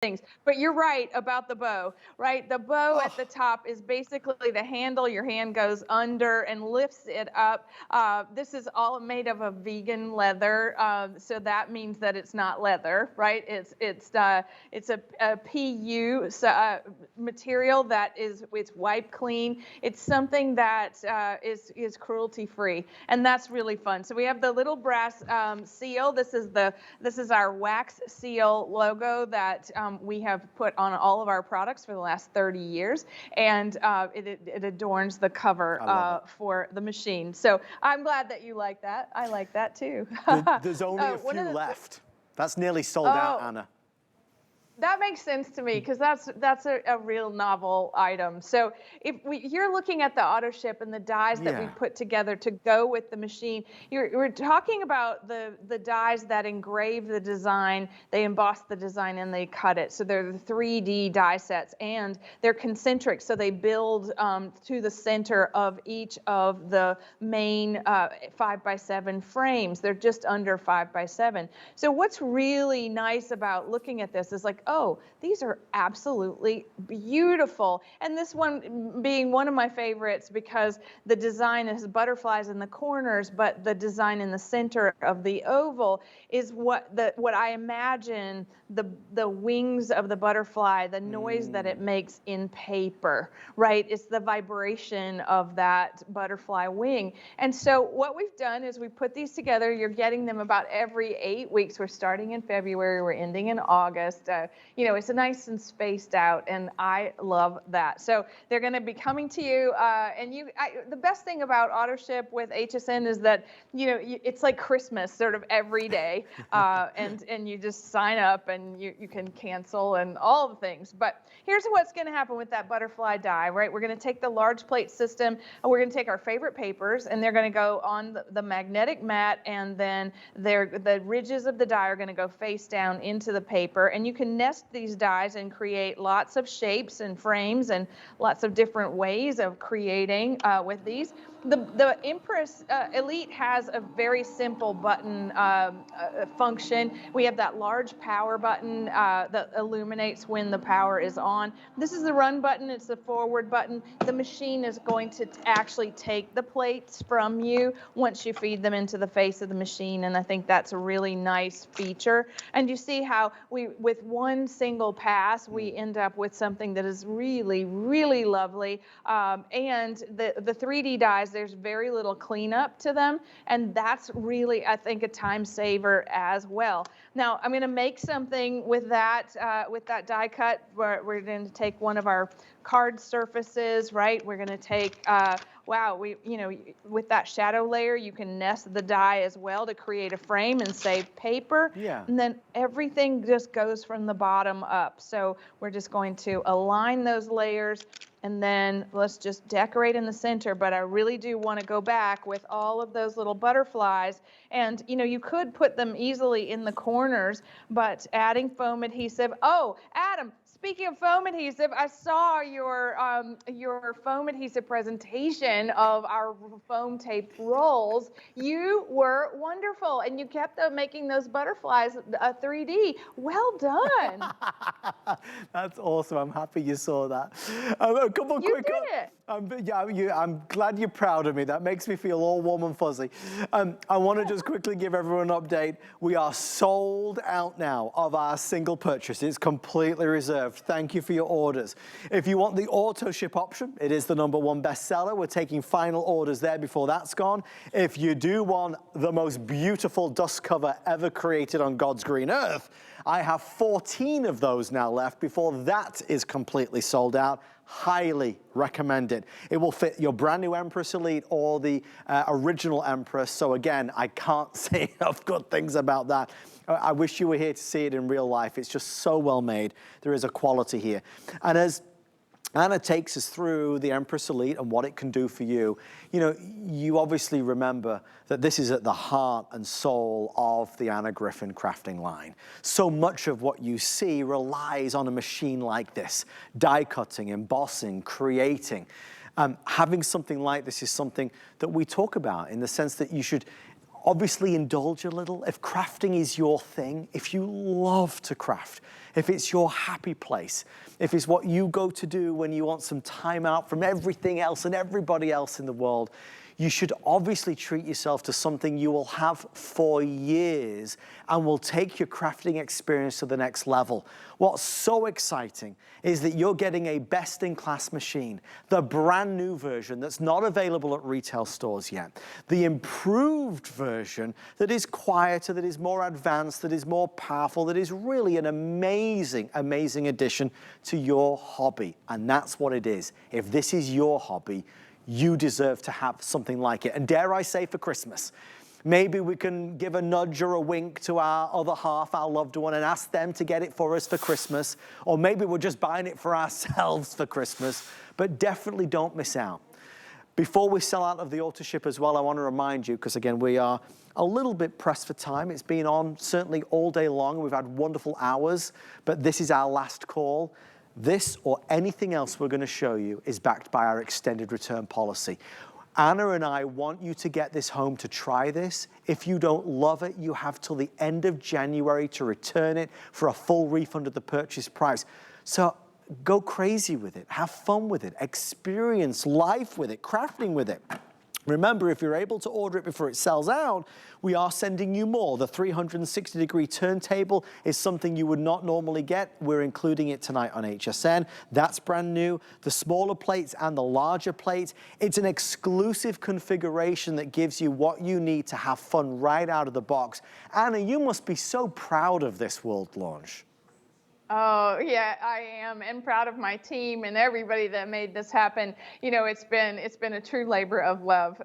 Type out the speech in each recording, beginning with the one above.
things. But you're right about the bow, right? The bow Oh, at the top is basically the handle. Your hand goes under and lifts it up. This is all made of a vegan leather, so that means that it's not leather, right? It's a PU material that it's wipe clean. It's something that is cruelty free, and that's really fun. So we have the little brass seal. This is our wax seal logo that we have put on all of our products for the last 30 years, and it adorns the cover I love it. for the machine. So I'm glad that you like that. I like that too. There's only a One few of the left. That's nearly sold out, oh, Anna. that makes sense to me because that's a real novel item. So if you're looking at the auto ship and the dies that we Yeah. put together to go with the machine, we're talking about the dies that engrave the design, they emboss the design, and they cut it. So they're the 3D die sets, and they're concentric, so they build to the center of each of the main 5x7 frames. They're just under 5x7. So what's really nice about looking at this is like, oh, these are absolutely beautiful. And this one being one of my favorites because the design is butterflies in the corners, but the design in the center of the oval is what I imagine the wings of the butterfly, the noise that it makes in paper, right? It's the vibration of that butterfly wing. And so what we've done is we put these together. You're getting them about every 8 weeks. We're starting in February, we're ending in August. It's a nice and spaced out, and I love that. So they're going to be coming to you, the best thing about AutoShip with HSN is that it's like Christmas sort of every day, and you just sign up and you can cancel and all the things. But here's what's going to happen with that butterfly die, right? We're going to take the large plate system, and we're going to take our favorite papers, and they're going to go on the magnetic mat, and then the ridges of the die are going to go face down into the paper, and you can nest these dies and create lots of shapes and frames and lots of different ways of creating with these. The Empress Elite has a very simple button function. We have that large power button that illuminates when the power is on. This is the run button. It's the forward button. The machine is going to actually take the plates from you once you feed them into the face of the machine, and I think that's a really nice feature. And you see how with one single pass, we end up with something that is really, really lovely. And the 3D dies, there's very little cleanup to them, and that's really, I think, a time saver as well. Now, I'm going to make something with that die cut. We're going to take one of our card surfaces, right? We're going to take, with that shadow layer, you can nest the die as well to create a frame and save paper. Yeah. And then everything just goes from the bottom up. So we're just going to align those layers, and then let's just decorate in the center. But I really do want to go back with all of those little butterflies. And, you could put them easily in the corners, but adding foam adhesive. Oh, Adam, speaking of foam adhesive, I saw your foam adhesive presentation of our foam taped rolls. You were wonderful, and you kept making those butterflies 3D. Well done. That's awesome. I'm happy you saw that. A couple You quick. did it. I'm glad you're proud of me. That makes me feel all warm and fuzzy. I want to just quickly give everyone an update. We are sold out now of our single purchase. It's completely reserved. Thank you for your orders. If you want the auto ship option, it is the #1 bestseller. We're taking final orders there before that's gone. If you do want the most beautiful dust cover ever created on God's green earth, I have 14 of those now left before that is completely sold out. Highly recommend it. It will fit your brand new Empress Elite or the original Empress. So again, I can't say enough good things about that. I wish you were here to see it in real life. It's just so well made. There is a quality here. And as Anna takes us through the Empress Elite and what it can do for you, you obviously remember that this is at the heart and soul of the Anna Griffin crafting line. So much of what you see relies on a machine like this, die cutting, embossing, creating. Having something like this is something that we talk about in the sense that you should obviously indulge a little. If crafting is your thing, if you love to craft, if it's your happy place, if it's what you go to do when you want some time out from everything else and everybody else in the world, you should obviously treat yourself to something you will have for years and will take your crafting experience to the next level. What's so exciting is that you're getting a best-in-class machine, the brand new version that's not available at retail stores yet, the improved version that is quieter, that is more advanced, that is more powerful, that is really an amazing, amazing addition to your hobby. And that's what it is. If this is your hobby, you deserve to have something like it. And dare I say, for Christmas, maybe we can give a nudge or a wink to our other half, our loved one, and ask them to get it for us for Christmas. Or maybe we're just buying it for ourselves for Christmas. But definitely don't miss out. Before we sell out of the AutoShip as well, I want to remind you, because again, we are a little bit pressed for time. It's been on certainly all day long. We've had wonderful hours, but this is our last call. This or anything else we're going to show you is backed by our extended return policy. Anna and I want you to get this home to try this. If you don't love it, you have till the end of January to return it for a full refund of the purchase price. So go crazy with it, have fun with it, experience life with it, crafting with it. Remember, if you're able to order it before it sells out, we are sending you more. The 360-degree turntable is something you would not normally get. We're including it tonight on HSN. That's brand new. The smaller plates and the larger plates, it's an exclusive configuration that gives you what you need to have fun right out of the box. Anna, you must be so proud of this world launch. Oh, yeah, I am, and proud of my team and everybody that made this happen. You know, it's been a true labor of love.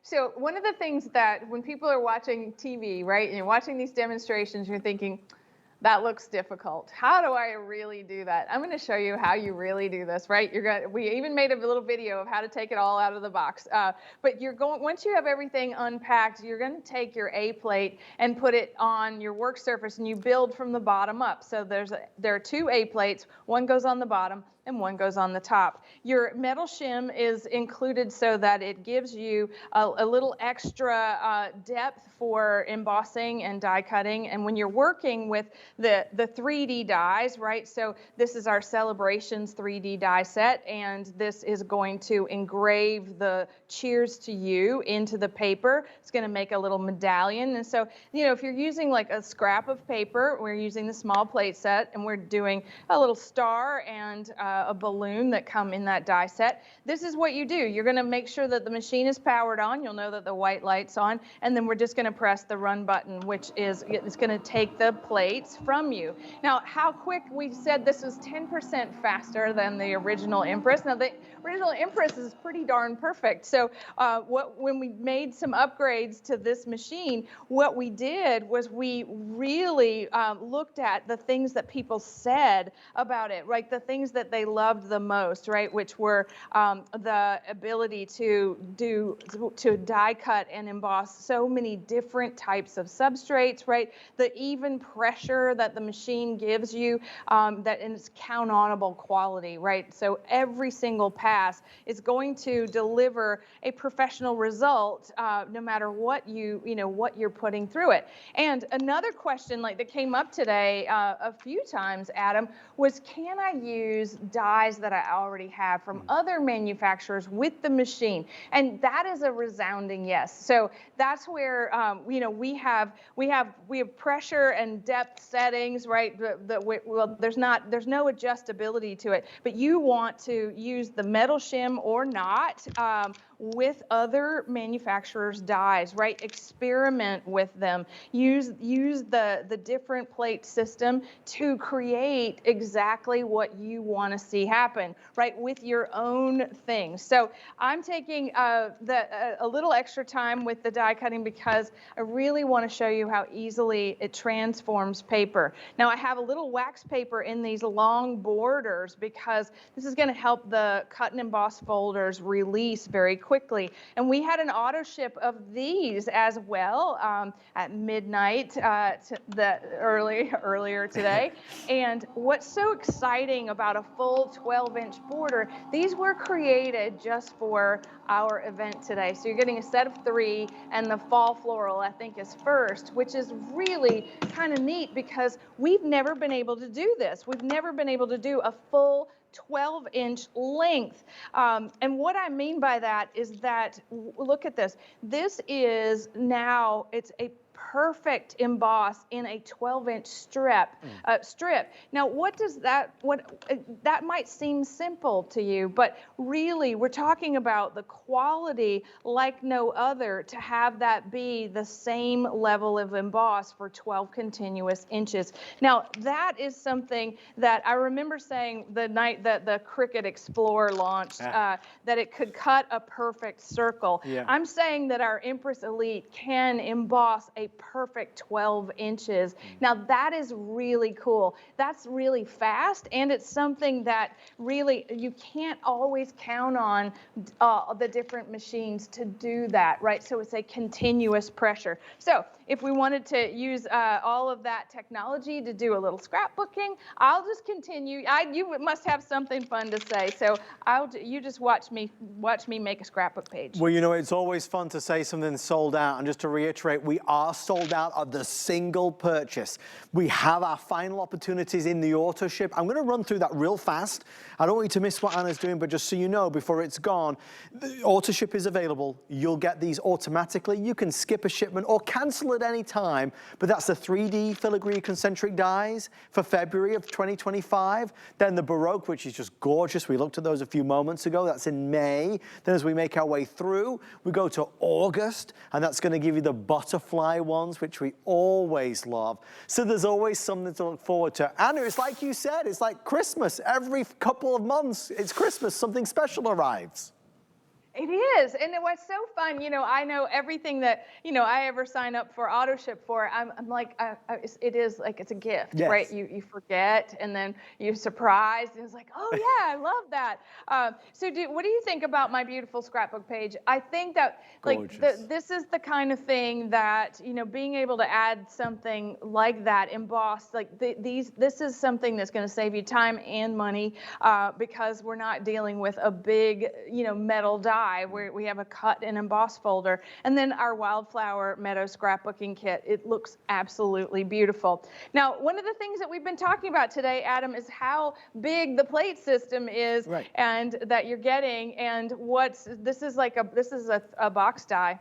So one of the things that when people are watching TV, right, and you're watching these demonstrations, you're thinking, that looks difficult. How do I really do that? I'm going to show you how you really do this, right? We even made a little video of how to take it all out of the box. But once you have everything unpacked, you're going to take your A plate and put it on your work surface, and you build from the bottom up. So there are two A plates. One goes on the bottom and one goes on the top. Your metal shim is included so that it gives you a little extra depth for embossing and die cutting. And when you're working with the 3D dies, right? So this is our Celebrations 3D die set, and this is going to engrave the cheers to you into the paper. It's going to make a little medallion. And so, you know, if you're using like a scrap of paper, we're using the small plate set, and we're doing a little star and a balloon that come in that die set. This is what you do. You're going to make sure that the machine is powered on. You'll know that the white light's on, and then we're just going to press the run button, which is it's going to take the plates from you. Now, how quick? We said this was 10% faster than the original Empress. Now, the original Empress is pretty darn perfect. So when we made some upgrades to this machine, what we did was we really looked at the things that people said about it, right? The things that they loved the most, right? Which were the ability to die cut and emboss so many different types of substrates, right? The even pressure that the machine gives you, that is count-onable quality, right? So every single pass is going to deliver a professional result, no matter what what you're putting through it. And another question that came up today a few times, Adam, was can I use dies that I already have from other manufacturers with the machine? And that is a resounding yes. So that's where we have pressure and depth settings, right? There's no adjustability to it, but you want to use the metal shim or not with other manufacturers' dies, right? Experiment with them. Use the different plate system to create exactly what you want to see happen, right? With your own things. So I'm taking a little extra time with the die cutting because I really want to show you how easily it transforms paper. Now I have a little wax paper in these long borders because this is going to help the cut and emboss folders release very quickly. And we had an auto ship of these as well at midnight earlier today. And what's so exciting about a full 12-inch border, these were created just for our event today. So you're getting a set of 3, and the fall floral, I think, is first, which is really kind of neat because we've never been able to do this. We've never been able to do a full 12-inch length. And what I mean by that is that, look at this. This is now, it's a perfect emboss in a 12-inch strip. Now, what does that, that might seem simple to you, but really we're talking about the quality like no other to have that be the same level of emboss for 12 continuous inches. Now, that is something that I remember saying the night that the Cricut Explorer launched, that it could cut a perfect circle. Yeah. I'm saying that our Empress Elite can emboss a perfect 12 inches. Now that is really cool. That's really fast, and it's something that really you can't always count on the different machines to do that, right? So it's a continuous pressure. So if we wanted to use all of that technology to do a little scrapbooking, I'll just continue. You must have something fun to say, so you just watch me make a scrapbook page. Well, you know, it's always fun to say something sold out, and just to reiterate, we are sold out of the single purchase. We have our final opportunities in the AutoShip. I'm going to run through that real fast. I don't want you to miss what Anna's doing, but just so you know, before it's gone, the AutoShip is available. You'll get these automatically. You can skip a shipment or cancel at any time, but that's the 3D filigree concentric dies for February of 2025. Then the Baroque, which is just gorgeous. We looked at those a few moments ago. That's in May. Then as we make our way through, we go to August, and that's going to give you the butterfly ones, which we always love. So there's always something to look forward to. Anna, it's like you said, it's like Christmas. Every couple of months, it's Christmas, something special arrives. It is, and it was so fun. You know, I know everything that, you know, I ever sign up for AutoShip for. I'm like, it is like it's a gift, Yes. right? You forget, and then you're surprised, and it's like, oh yeah, I love that. So what do you think about my beautiful scrapbook page? I think that this is the kind of thing that, you know, being able to add something like that embossed, like this is something that's going to save you time and money because we're not dealing with a big, you know, metal die. Where we have a cut and emboss folder, and then our Wildflower Meadow scrapbooking kit. It looks absolutely beautiful. Now, one of the things that we've been talking about today, Adam, is how big the plate system is, right, and that you're getting, and this is a box die.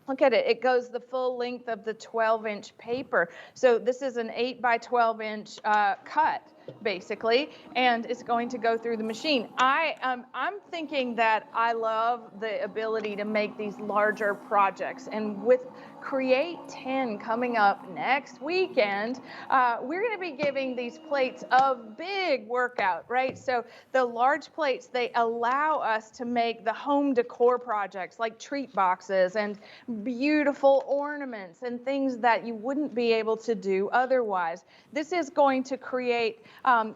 Look at it. It goes the full length of the 12-inch paper. So this is an 8 by 12-inch cut, basically, and it's going to go through the machine. I'm thinking that I love the ability to make these larger projects, and with Create 10 coming up next weekend, we're going to be giving these plates a big workout, right? So the large plates, they allow us to make the home decor projects like treat boxes and beautiful ornaments and things that you wouldn't be able to do otherwise. This is going to create,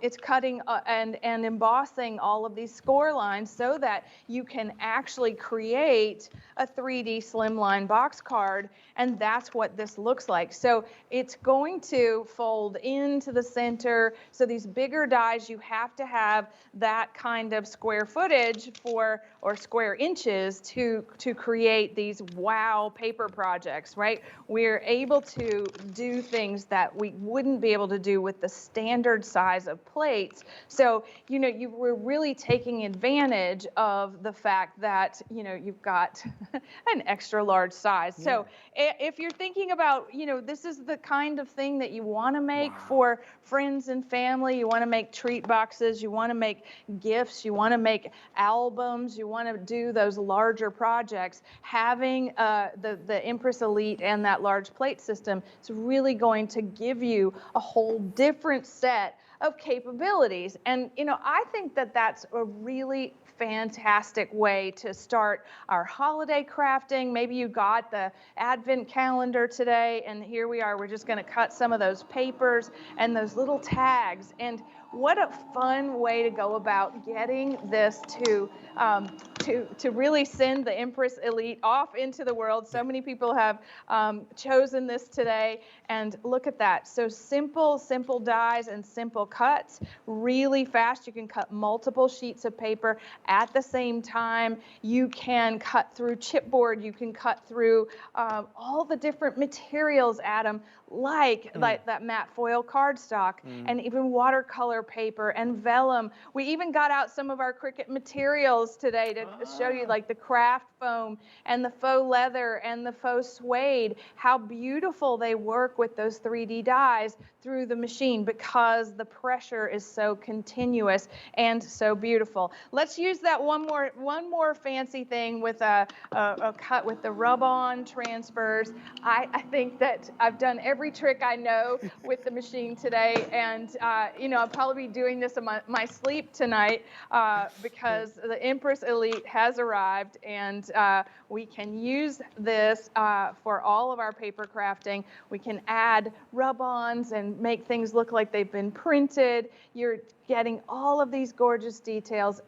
it's cutting and embossing all of these score lines so that you can actually create a 3D slimline box card, and that's what this looks like. So it's going to fold into the center. So these bigger dies, you have to have that kind of square footage or square inches to create these wow paper projects, right? We're able to do things that we wouldn't be able to do with the standard size of plates. So, you know, we're really taking advantage of the fact that, you know, you've got an extra large size. Yeah. So if you're thinking about, you know, this is the kind of thing that you want to make for friends and family, you want to make treat boxes, you want to make gifts, you want to make albums, you want to do those larger projects, having the Empress Elite and that large plate system is really going to give you a whole different set of capabilities. And, you know, I think that that's a really fantastic way to start our holiday crafting. Maybe you got the advent calendar today, and here we are. We're just going to cut some of those papers and those little tags. And what a fun way to go about getting this to really send the Empress Elite off into the world. So many people have chosen this today, and look at that. So simple dies and simple cuts, really fast. You can cut multiple sheets of paper at the same time. You can cut through chipboard. You can cut through all the different materials, Adam, like that matte foil cardstock and even watercolor paper and vellum. We even got out some of our Cricut materials today to show you, like the craft foam and the faux leather and the faux suede, how beautiful they work with those 3D dies through the machine because the pressure is so continuous and so beautiful. Let's use that one more fancy thing with a cut with the rub-on transfers. I think that I've done every trick I know with the machine today, and I'll probably be doing this in my sleep tonight because the Empress Elite has arrived, and we can use this for all of our paper crafting. We can add rub-ons and make things look like they've been printed. You're getting all of these gorgeous details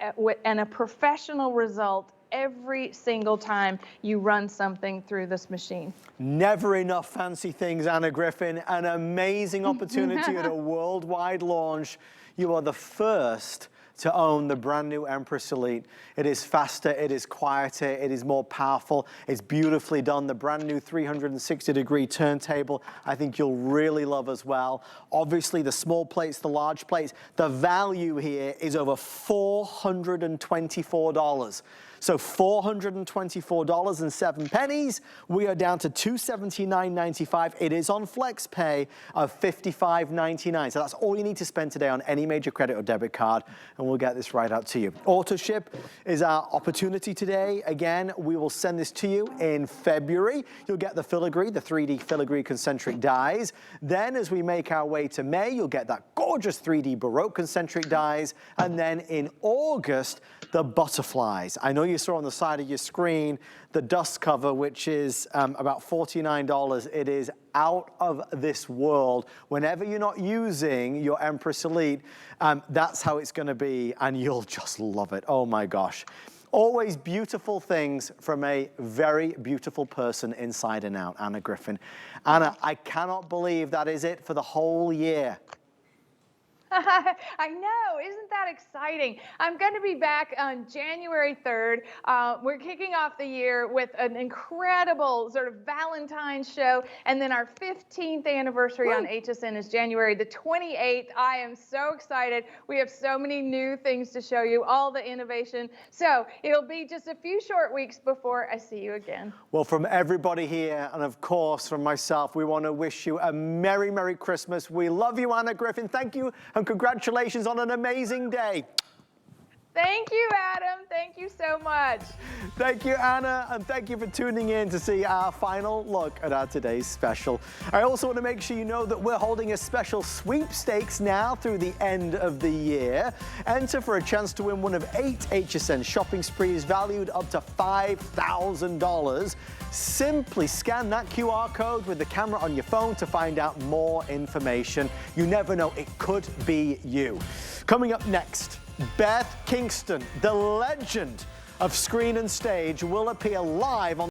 and a professional result every single time you run something through this machine. Never enough fancy things, Anna Griffin. An amazing opportunity at a worldwide launch. You are the first to own the brand new Empress Elite. It is faster, it is quieter, it is more powerful, it's beautifully done. The brand new 360-degree turntable, I think you'll really love as well. Obviously, the small plates, the large plates, the value here is over $424. So $424.07. We are down to $279.95. It is on flex pay of $55.99. So that's all you need to spend today on any major credit or debit card, and we'll get this right out to you. AutoShip is our opportunity today. Again, we will send this to you in February. You'll get the filigree, the 3D filigree concentric dies. Then as we make our way to May, you'll get that gorgeous 3D Baroque concentric dies. And then in August, the butterflies. I know you saw on the side of your screen the dust cover, which is about $49. It is out of this world. Whenever you're not using your Empress Elite, that's how it's going to be, and you'll just love it. Oh my gosh. Always beautiful things from a very beautiful person inside and out, Anna Griffin. Anna, I cannot believe that is it for the whole year. I know, isn't that exciting? I'm going to be back on January 3rd. We're kicking off the year with an incredible sort of Valentine's show, and then our 15th anniversary on HSN is January the 28th. I am so excited. We have so many new things to show you, all the innovation. So it'll be just a few short weeks before I see you again. Well, from everybody here, and of course from myself, we want to wish you a Merry, Merry Christmas. We love you, Anna Griffin. Thank you. And congratulations on an amazing day. Thank you, Adam. Thank you so much. Thank you, Anna, and thank you for tuning in to see our final look at our today's special. I also want to make sure you know that we're holding a special sweepstakes now through the end of the year. Enter for a chance to win one of 8 HSN shopping sprees valued up to $5,000. Simply scan that QR code with the camera on your phone to find out more information. You never know, it could be you. Coming up next, Beth Kingston, the legend of screen and stage, will appear live on